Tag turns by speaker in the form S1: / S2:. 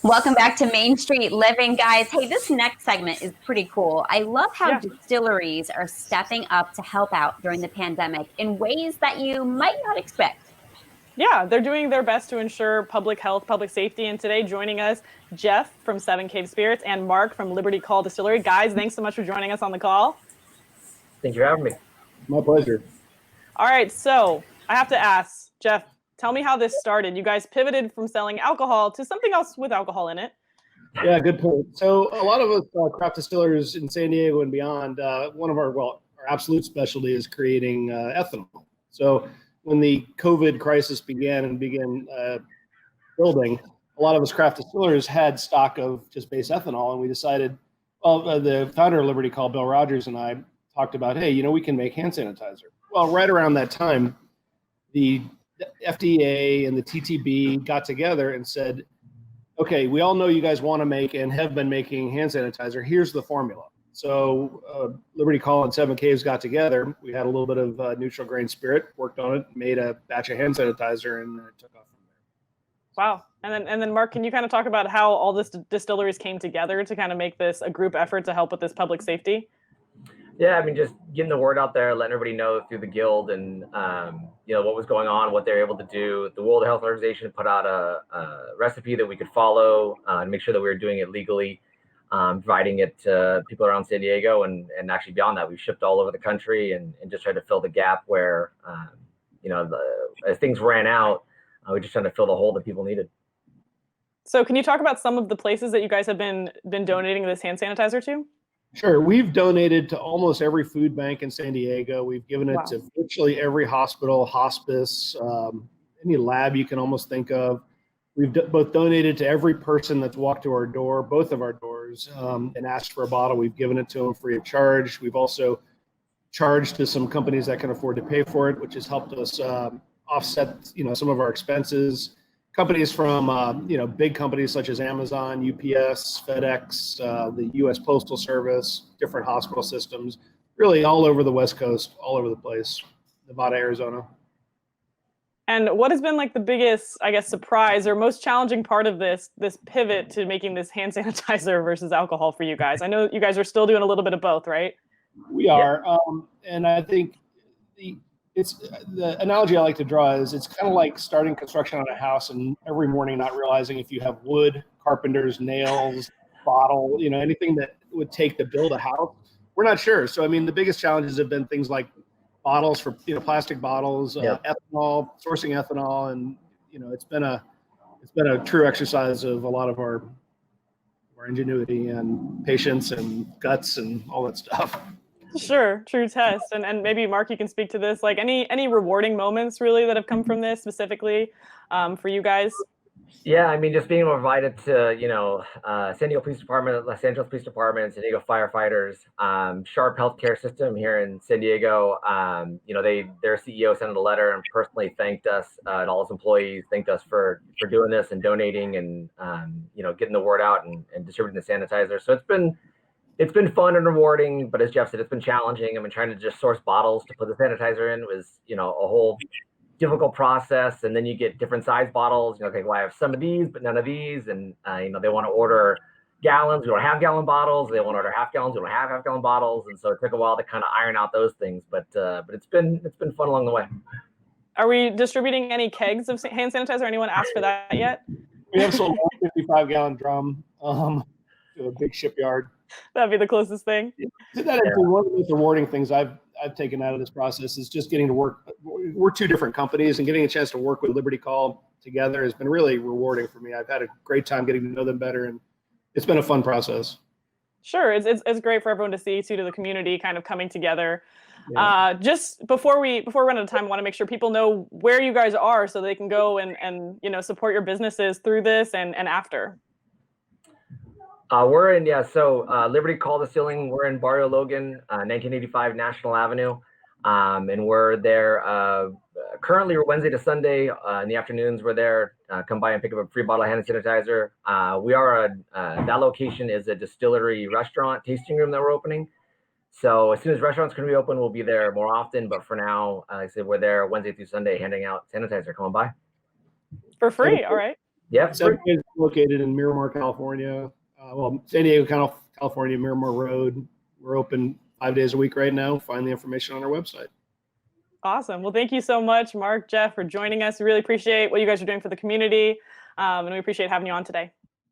S1: Welcome back to Main Street Living, guys. Hey, this next segment is pretty cool. I love how distilleries are stepping up to help out during the pandemic in ways that you might not expect.
S2: Yeah, they're doing their best to ensure public health, public safety. And today joining us, Jeff from Seven Cave Spirits and Mark from Liberty Call Distillery. Guys, thanks so much for joining us on the call.
S3: Thank you for having me.
S4: My pleasure.
S2: All right, so I have to ask, Jeff, tell me how this started. You guys pivoted from selling alcohol to something else with alcohol in it.
S4: Yeah, good point. So a lot of us craft distillers in San Diego and beyond, one of our absolute specialty is creating ethanol. So when the COVID crisis began building, a lot of us craft distillers had stock of just base ethanol, and we decided, the founder of Liberty Call, Bill Rogers, and I talked about, hey, we can make hand sanitizer. Well, right around that time, the FDA and the TTB got together and said, okay, we all know you guys want to make and have been making hand sanitizer. Here's the formula. So Liberty Call and Seven Caves got together. We had a little bit of neutral grain spirit, worked on it, made a batch of hand sanitizer, and it took off from there.
S2: Wow. And then Mark, can you kind of talk about how all this distilleries came together to kind of make this a group effort to help with this public safety?
S3: Yeah, I mean, just getting the word out there, letting everybody know through the guild and, what was going on, what they're able to do. The World Health Organization put out a recipe that we could follow and make sure that we were doing it legally, providing it to people around San Diego. And actually beyond that, we've shipped all over the country and just tried to fill the gap where, as things ran out, we just tried to fill the hole that people needed.
S2: So can you talk about some of the places that you guys have been donating this hand sanitizer to?
S4: Sure. We've donated to almost every food bank in San Diego. We've given it to virtually every hospital, hospice, any lab you can almost think of. We've both donated to every person that's walked to our door, both of our doors, and asked for a bottle. We've given it to them free of charge. We've also charged to some companies that can afford to pay for it, which has helped us offset, some of our expenses. Companies from, big companies such as Amazon, UPS, FedEx, the U.S. Postal Service, different hospital systems, really all over the West Coast, all over the place, Nevada, Arizona.
S2: And what has been like the biggest, I guess, surprise or most challenging part of this pivot to making this hand sanitizer versus alcohol for you guys? I know you guys are still doing a little bit of both, right?
S4: We are. And I think the analogy I like to draw is it's kind of like starting construction on a house and every morning not realizing if you have wood, carpenters, nails, bottle, anything that would take to build a house. We're not sure. So, the biggest challenges have been things like bottles for, plastic bottles, ethanol, sourcing ethanol. And, it's been a true exercise of a lot of our ingenuity and patience and guts and all that stuff.
S2: Sure, true test. And maybe Mark, you can speak to this, like any rewarding moments really that have come from this specifically for you guys?
S3: Yeah, just being able to provide it to, San Diego Police Department, Los Angeles Police Department, San Diego firefighters, Sharp Healthcare System here in San Diego. Their CEO sent a letter and personally thanked us and all his employees, thanked us for doing this and donating and, getting the word out and distributing the sanitizer. So it's been fun and rewarding, but as Jeff said, it's been challenging. Trying to just source bottles to put the sanitizer in was, a whole difficult process. And then you get different size bottles. Okay, well, I have some of these, but none of these. And, they want to order gallons. We don't have gallon bottles. They want to order half gallons. We don't have half gallon bottles. And so it took a while to kind of iron out those things. But it's been fun along the way.
S2: Are we distributing any kegs of hand sanitizer? Anyone asked for that yet?
S4: We have sold a 55-gallon drum to a big shipyard.
S2: That'd be the closest thing.
S4: One of the most rewarding things I've taken out of this process is just getting to work. We're two different companies, and getting a chance to work with Liberty Call together has been really rewarding for me. I've had a great time getting to know them better, and it's been a fun process.
S2: Sure, it's great for everyone to see too, to the community kind of coming together. Yeah. Just before we run out of time, I want to make sure people know where you guys are so they can go and support your businesses through this and after.
S3: We're in, Liberty Call Distilling. We're in Barrio Logan, 1985 National Avenue. And we're there currently Wednesday to Sunday in the afternoons. We're there. Come by and pick up a free bottle of hand sanitizer. That location is a distillery restaurant tasting room that we're opening. So as soon as restaurants can reopen, we'll be there more often. But for now, like I said, we're there Wednesday through Sunday handing out sanitizer. Come on by.
S2: For free, all right.
S3: Yeah.
S4: Is located in Miramar, California. San Diego, California, Miramar Road. We're open 5 days a week right now. Find the information on our website.
S2: Awesome. Well, thank you so much, Mark, Jeff, for joining us. We really appreciate what you guys are doing for the community, and we appreciate having you on today.